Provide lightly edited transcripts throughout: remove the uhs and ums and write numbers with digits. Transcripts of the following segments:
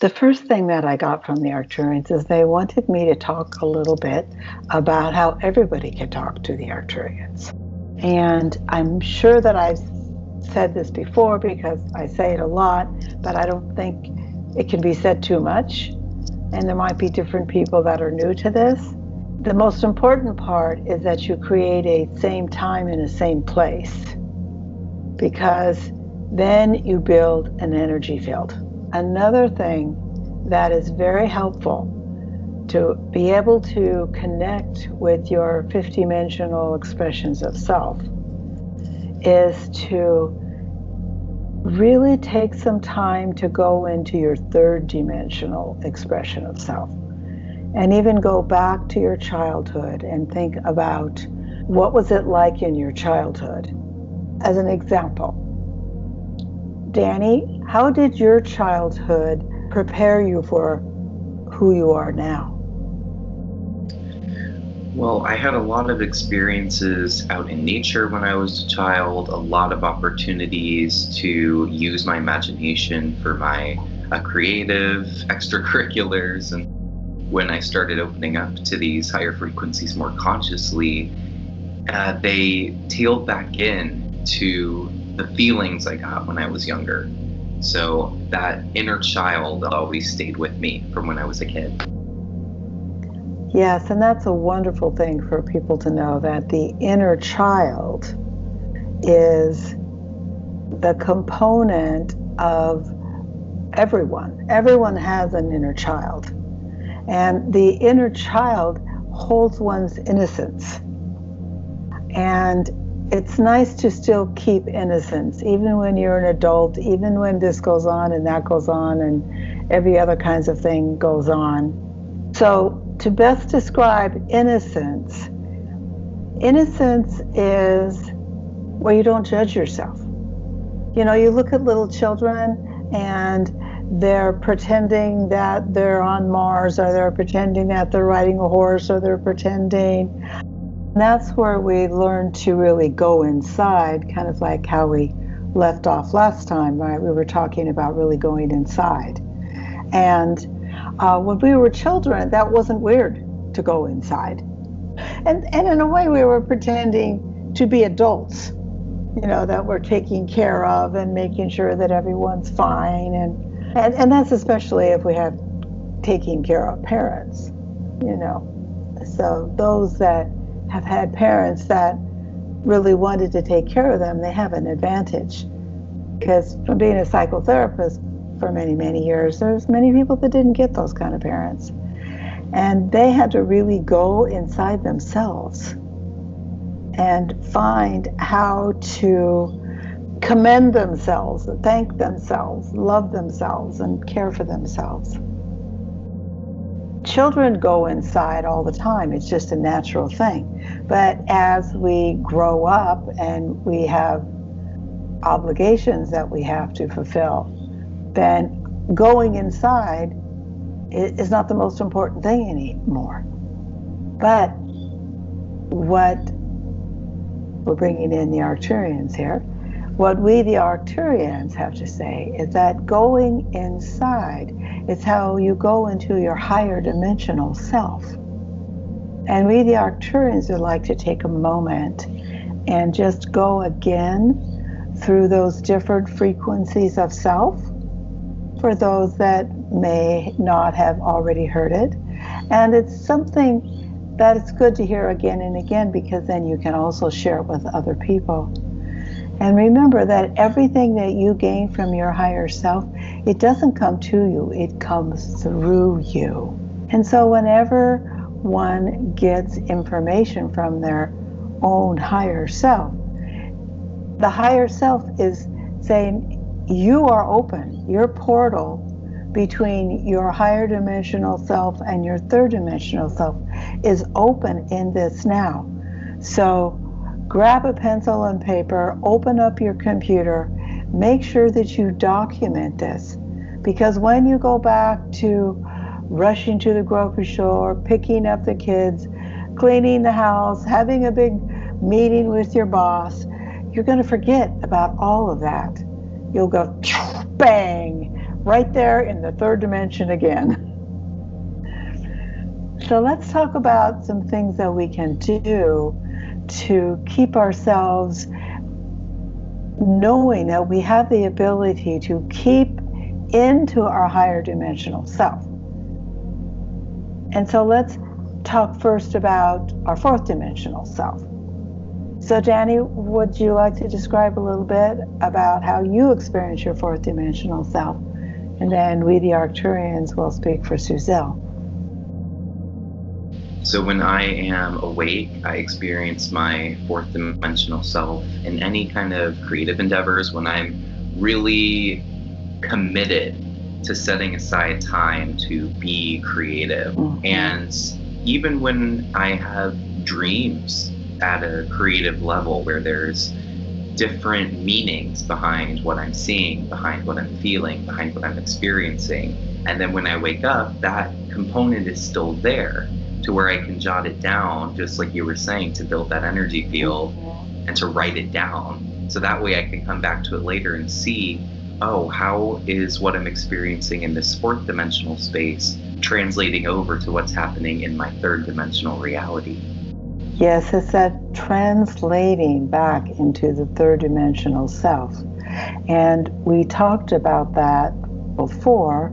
The first thing that I got from the Arcturians is they wanted me to talk a little bit about how everybody can talk to the Arcturians. And I'm sure that I've said this before because I say it a lot, but I don't think it can be said too much. And there might be different people that are new to this. The most important part is that you create a same time and a same place, because then you build an energy field. Another thing that is very helpful to be able to connect with your fifth dimensional expressions of self is to really take some time to go into your third dimensional expression of self, and even go back to your childhood and think about what was it like in your childhood. As an example, Danny, how did your childhood prepare you for who you are now? Well, I had a lot of experiences out in nature when I was a child, a lot of opportunities to use my imagination for my creative extracurriculars. And when I started opening up to these higher frequencies more consciously, they tailed back in to the feelings I got when I was younger. So that inner child always stayed with me from when I was a kid. Yes, and that's a wonderful thing for people to know, that the inner child is the component of everyone. Everyone has an inner child. And the inner child holds one's innocence. And it's nice to still keep innocence, even when you're an adult, even when this goes on and that goes on and every other kinds of thing goes on. So to best describe innocence, innocence is where you don't judge yourself. You know, you look at little children and they're pretending that they're on Mars, or they're pretending that they're riding a horse, or they're pretending. That's where we learn to really go inside, kind of like how we left off last time, right? We were talking about really going inside. And when we were children, that wasn't weird to go inside. And in a way, we were pretending to be adults, you know, that we're taking care of and making sure that everyone's fine. And that's especially if we have taking care of parents, you know. So those that have had parents that really wanted to take care of them, they have an advantage. Because from being a psychotherapist for many, many years, there's many people that didn't get those kind of parents. And they had to really go inside themselves and find how to commend themselves, thank themselves, love themselves, and care for themselves. Children go inside all the time. It's just a natural thing. But as we grow up and we have obligations that we have to fulfill, then going inside is not the most important thing anymore. But what we're bringing in the Arcturians here, what we, the Arcturians, have to say is that going inside is how you go into your higher dimensional self. And we, the Arcturians, would like to take a moment and just go again through those different frequencies of self for those that may not have already heard it. And it's something that it's good to hear again and again, because then you can also share it with other people. And remember that everything that you gain from your higher self, it doesn't come to you, it comes through you. And so whenever one gets information from their own higher self, the higher self is saying, you are open. Your portal between your higher dimensional self and your third dimensional self is open in this now. So grab a pencil and paper, open up your computer, make sure that you document this. Because when you go back to rushing to the grocery store, picking up the kids, cleaning the house, having a big meeting with your boss, you're going to forget about all of that. You'll go bang right there in the third dimension again. So let's talk about some things that we can do to keep ourselves knowing that we have the ability to keep into our higher dimensional self. And so let's talk first about our fourth dimensional self. So Danny, would you like to describe a little bit about how you experience your fourth dimensional self? And then we, the Arcturians, will speak for Suzanne. So when I am awake, I experience my fourth dimensional self in any kind of creative endeavors when I'm really committed to setting aside time to be creative. Mm-hmm. And even when I have dreams at a creative level where there's different meanings behind what I'm seeing, behind what I'm feeling, behind what I'm experiencing, and then when I wake up, that component is still there, to where I can jot it down, just like you were saying, to build that energy field and to write it down. So that way I can come back to it later and see, oh, how is what I'm experiencing in this fourth dimensional space translating over to what's happening in my third dimensional reality? Yes, it's that translating back into the third dimensional self. And we talked about that before,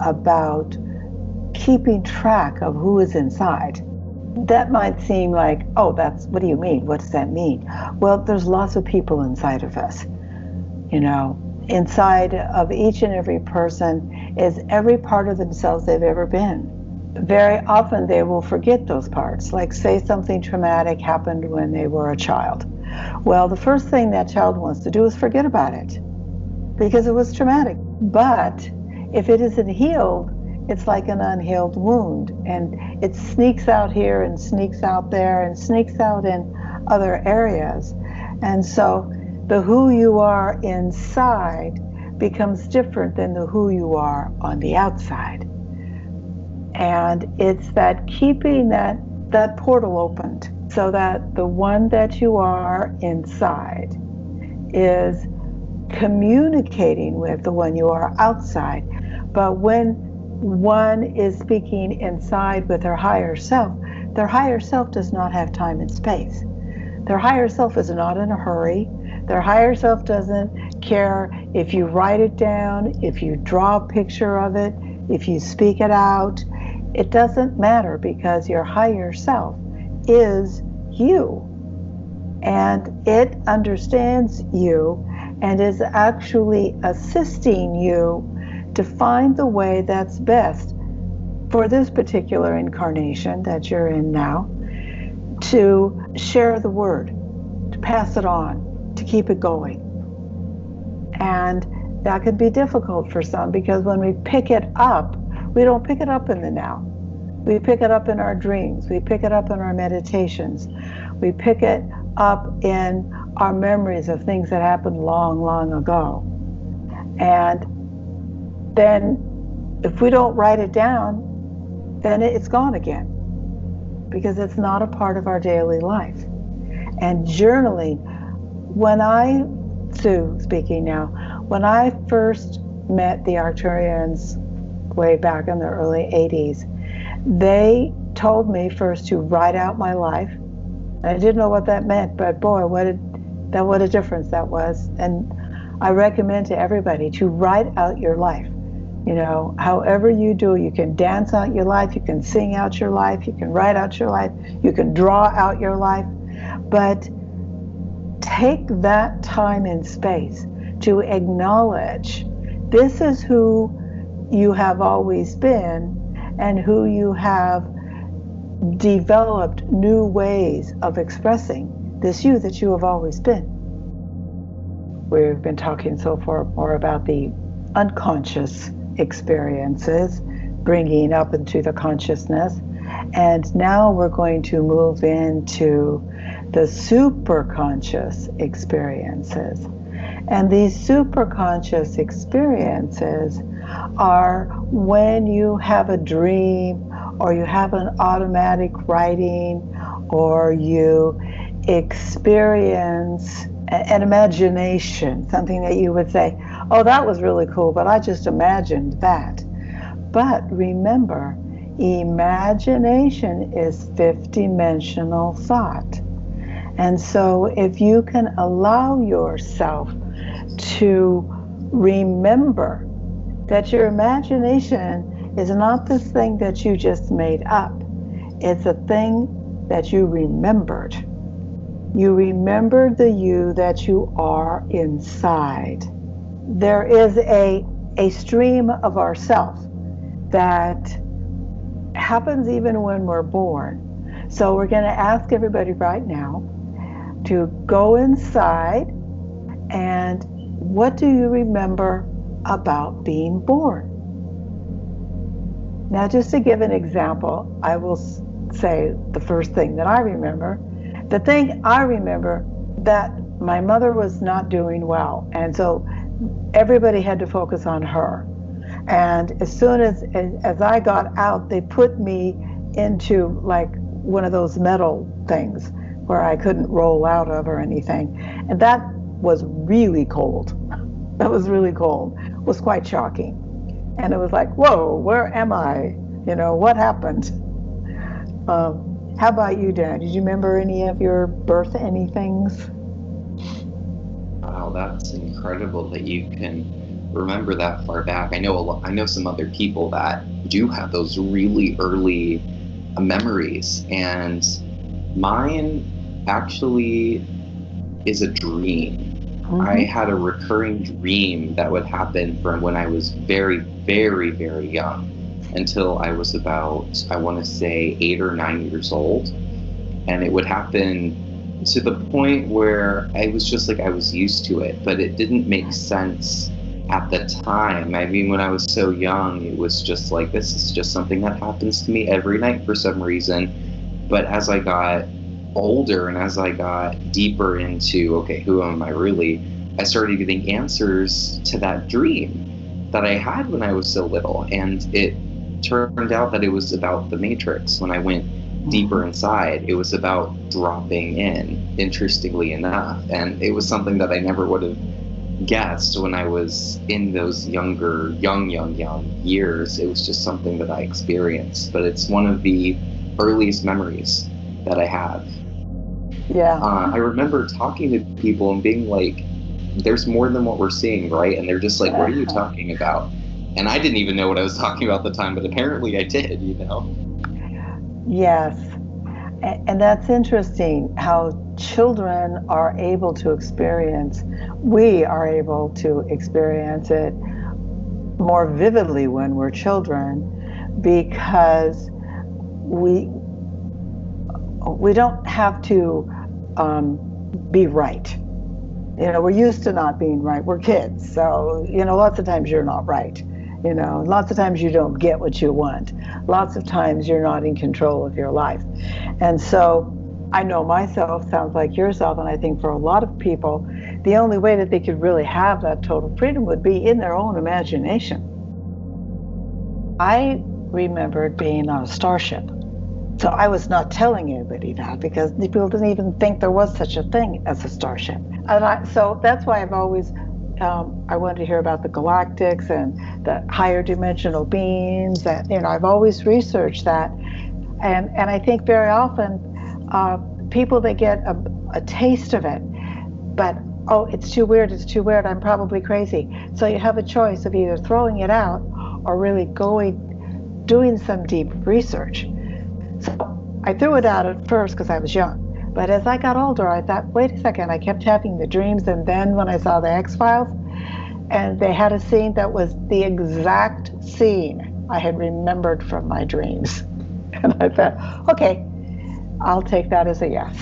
about keeping track of who is inside. That might seem like, oh, what do you mean? What does that mean? Well, there's lots of people inside of us. You know, inside of each and every person is every part of themselves they've ever been. Very often they will forget those parts, like say something traumatic happened when they were a child. Well, the first thing that child wants to do is forget about it because it was traumatic. But if it isn't healed, it's like an unhealed wound, and it sneaks out here and sneaks out there and sneaks out in other areas. And so the who you are inside becomes different than the who you are on the outside. And it's that keeping that portal opened so that the one that you are inside is communicating with the one you are outside. But when one is speaking inside with their higher self does not have time and space. Their higher self is not in a hurry. Their higher self doesn't care if you write it down, if you draw a picture of it, if you speak it out. It doesn't matter, because your higher self is you. And it understands you and is actually assisting you to find the way that's best for this particular incarnation that you're in now, to share the word, to pass it on, to keep it going. And that could be difficult for some, because when we pick it up, we don't pick it up in the now. We pick it up in our dreams. We pick it up in our meditations. We pick it up in our memories of things that happened long, long ago. And then if we don't write it down, then it's gone again, because it's not a part of our daily life. And journaling, Sue speaking now, when I first met the Arcturians way back in the early 80s, they told me first to write out my life. And I didn't know what that meant, but boy, what a difference that was. And I recommend to everybody to write out your life. You know, however you do, you can dance out your life, you can sing out your life, you can write out your life, you can draw out your life, but take that time and space to acknowledge this is who you have always been and who you have developed new ways of expressing this you that you have always been. We've been talking so far more about the unconscious experiences, bringing up into the consciousness. And now we're going to move into the superconscious experiences. And these superconscious experiences are when you have a dream, or you have an automatic writing, or you experience an imagination, something that you would say, oh, that was really cool, but I just imagined that. But remember, imagination is fifth-dimensional thought. And so if you can allow yourself to remember that your imagination is not this thing that you just made up. It's a thing that you remembered. You remembered the you that you are inside. There is a stream of ourself that happens even when we're born. So we're going to ask everybody right now to go inside, and what do you remember about being born? Now, just to give an example, I will say the first thing that I remember. The thing I remember, that my mother was not doing well, and so everybody had to focus on her. And as soon as I got out, they put me into like one of those metal things where I couldn't roll out of or anything. And that was really cold. That was really cold. It was quite shocking. And it was like, whoa, where am I? You know, what happened? How about you, Dan? Did you remember any of your birth anythings? Wow, that's incredible that you can remember that far back. I know some other people that do have those really early memories, and mine actually is a dream. Mm-hmm. I had a recurring dream that would happen from when I was very, very, very young until I was about, I want to say, 8 or 9 years old. And it would happen to the point where I was just like, I was used to it, but it didn't make sense at the time. I mean, when I was so young, it was just like, this is just something that happens to me every night for some reason. But as I got older and as I got deeper into, okay, who am I really, I started getting answers to that dream that I had when I was so little. And it turned out that it was about the Matrix. When I went deeper inside, it was about dropping in, interestingly enough. And it was something that I never would have guessed when I was in those young years. It was just something that I experienced. But it's one of the earliest memories that I have. Yeah. I remember talking to people and being like, there's more than what we're seeing, right? And they're just like, what are you talking about? And I didn't even know what I was talking about at the time, but apparently I did, you know? Yes. And that's interesting how children are able to experience, we are able to experience it more vividly when we're children, because we don't have to be right. You know, we're used to not being right. We're kids. So, you know, lots of times you're not right. You know, lots of times you don't get what you want. Lots of times you're not in control of your life. And so I know myself sounds like yourself, and I think for a lot of people, the only way that they could really have that total freedom would be in their own imagination. I remembered being on a starship. So I was not telling anybody that because people didn't even think there was such a thing as a starship. And so that's why I've always, I wanted to hear about the galactics and the higher dimensional beings. That, you know, I've always researched that. And I think very often people, they get a taste of it, but, oh, it's too weird, I'm probably crazy. So you have a choice of either throwing it out or really doing some deep research. So I threw it out at first because I was young. But as I got older, I thought, wait a second, I kept having the dreams. And then when I saw the X-Files, and they had a scene that was the exact scene I had remembered from my dreams. And I thought, okay, I'll take that as a yes.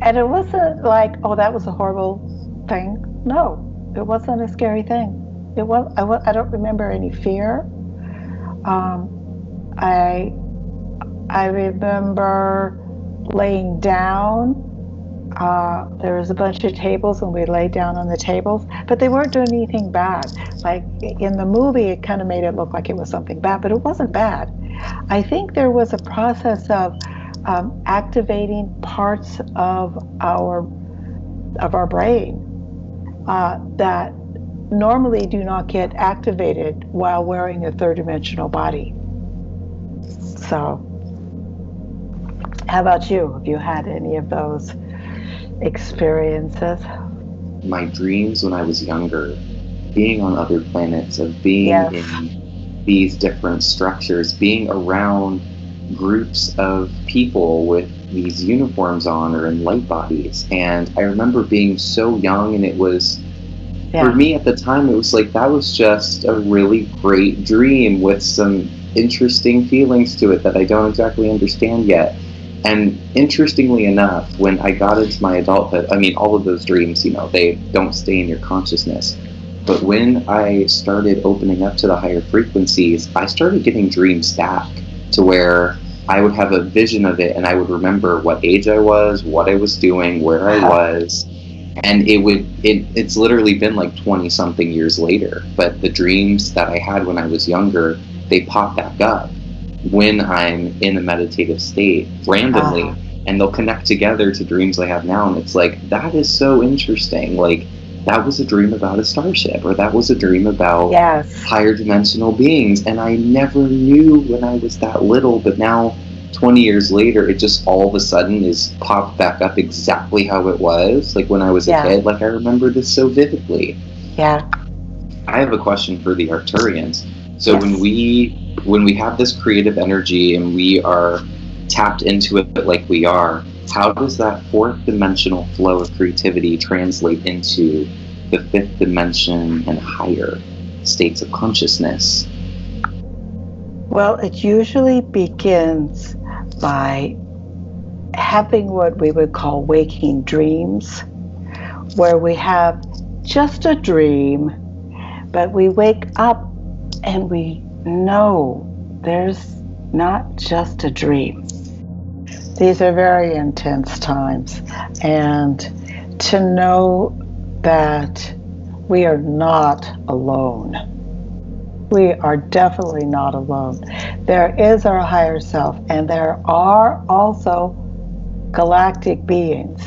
And it wasn't like, oh, that was a horrible thing. No, it wasn't a scary thing. I don't remember any fear. I remember laying down. There was a bunch of tables and we laid down on the tables, but they weren't doing anything bad. Like in the movie, it kind of made it look like it was something bad, but it wasn't bad. I think there was a process of activating parts of our brain that normally do not get activated while wearing a third-dimensional body. So, how about you? Have you had any of those experiences? My dreams when I was younger, being on other planets, of being Yes. in these different structures, being around groups of people with these uniforms on or in light bodies. And I remember being so young, and it was, Yeah. for me at the time, it was like that was just a really great dream with some interesting feelings to it that I don't exactly understand yet. And interestingly enough, when I got into my adulthood, I mean, all of those dreams, they don't stay in your consciousness. But when I started opening up to the higher frequencies, I started getting dreams back to where I would have a vision of it, and I would remember what age I was, what I was doing, where I was. And it's literally been like 20 something years later. But the dreams that I had when I was younger, they pop back up when I'm in a meditative state randomly, and they'll connect together to dreams I have now. And it's like, that is so interesting. Like, that was a dream about a starship, or that was a dream about higher dimensional beings. And I never knew when I was that little, but now 20 years later, it just all of a sudden is popped back up exactly how it was. Like when I was a kid, like I remember this so vividly. Yeah. I have a question for the Arcturians. So when we have this creative energy and we are tapped into it like we are, how does that fourth dimensional flow of creativity translate into the fifth dimension and higher states of consciousness? Well, it usually begins by having what we would call waking dreams, where we have just a dream, but we wake up and we know there's not just a dream. These are very intense times, and to know that we are not alone. We are definitely not alone. There is our higher self, and there are also galactic beings.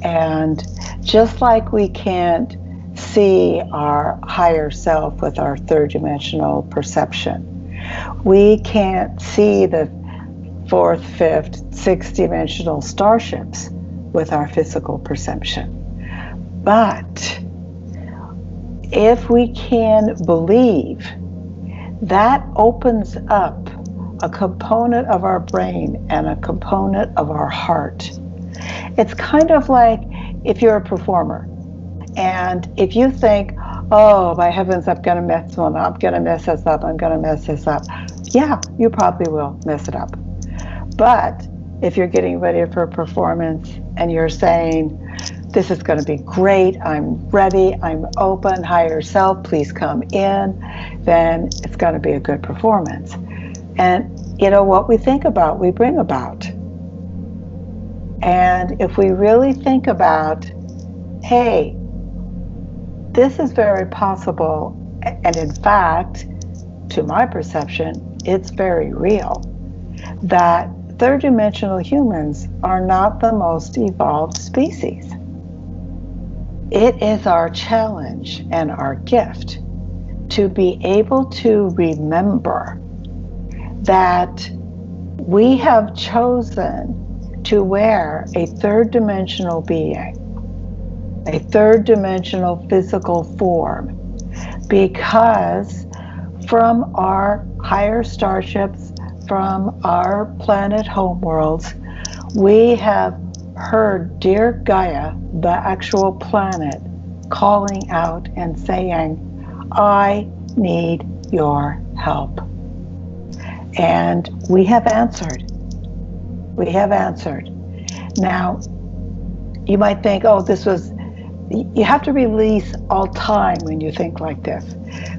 And just like we can't see our higher self with our third dimensional perception, we can't see the fourth, fifth, sixth dimensional starships with our physical perception. But if we can believe, that opens up a component of our brain and a component of our heart. It's kind of like if you're a performer, and if you think, oh, my heavens, I'm going to mess one up, I'm going to mess this up, I'm going to mess this up. Yeah, you probably will mess it up. But if you're getting ready for a performance and you're saying, this is going to be great, I'm ready, I'm open, higher self, please come in, then it's going to be a good performance. And what we think about, we bring about. And if we really think about, hey, this is very possible, and in fact, to my perception, it's very real, that third dimensional humans are not the most evolved species. It is our challenge and our gift to be able to remember that we have chosen to wear a third dimensional being, a third dimensional physical form, because from our higher starships, from our planet homeworlds, we have heard dear Gaia, the actual planet, calling out and saying, I need your help. And we have answered. We have answered. Now, you might think, oh, you have to release all time when you think like this.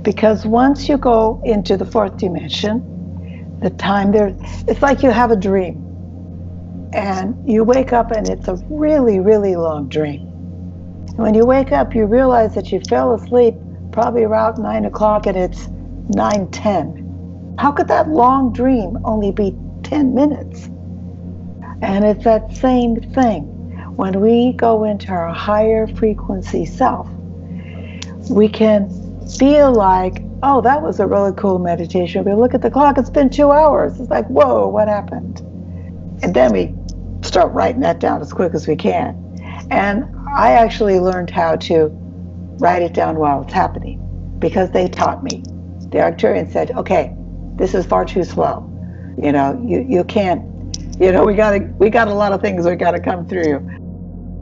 Because once you go into the fourth dimension, the time there, it's like you have a dream. And you wake up and it's a really, really long dream. And when you wake up, you realize that you fell asleep probably around 9 o'clock and it's 9:10. How could that long dream only be 10 minutes? And it's that same thing. When we go into our higher frequency self, we can feel like, oh, that was a really cool meditation. We look at the clock, it's been 2 hours. It's like, whoa, what happened? And then we start writing that down as quick as we can. And I actually learned how to write it down while it's happening because they taught me. The Arcturians said, okay, this is far too slow. You can't, we got a lot of things we got to come through.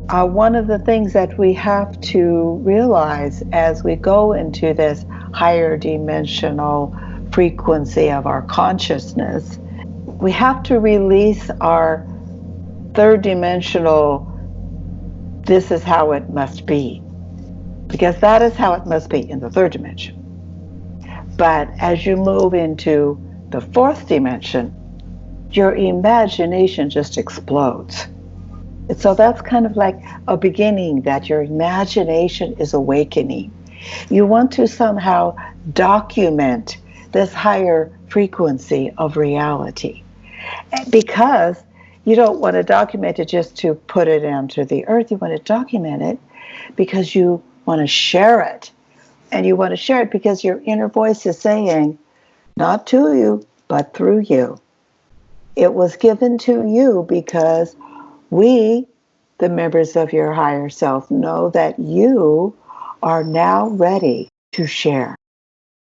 One of the things that we have to realize as we go into this higher dimensional frequency of our consciousness, we have to release our third dimensional, this is how it must be, because that is how it must be in the third dimension. But as you move into the fourth dimension, your imagination just explodes. And so that's kind of like a beginning, that your imagination is awakening. You want to somehow document this higher frequency of reality, because you don't want to document it just to put it onto the earth. You want to document it because you want to share it. And you want to share it because your inner voice is saying, not to you, but through you. It was given to you because we, the members of your higher self, know that you are now ready to share.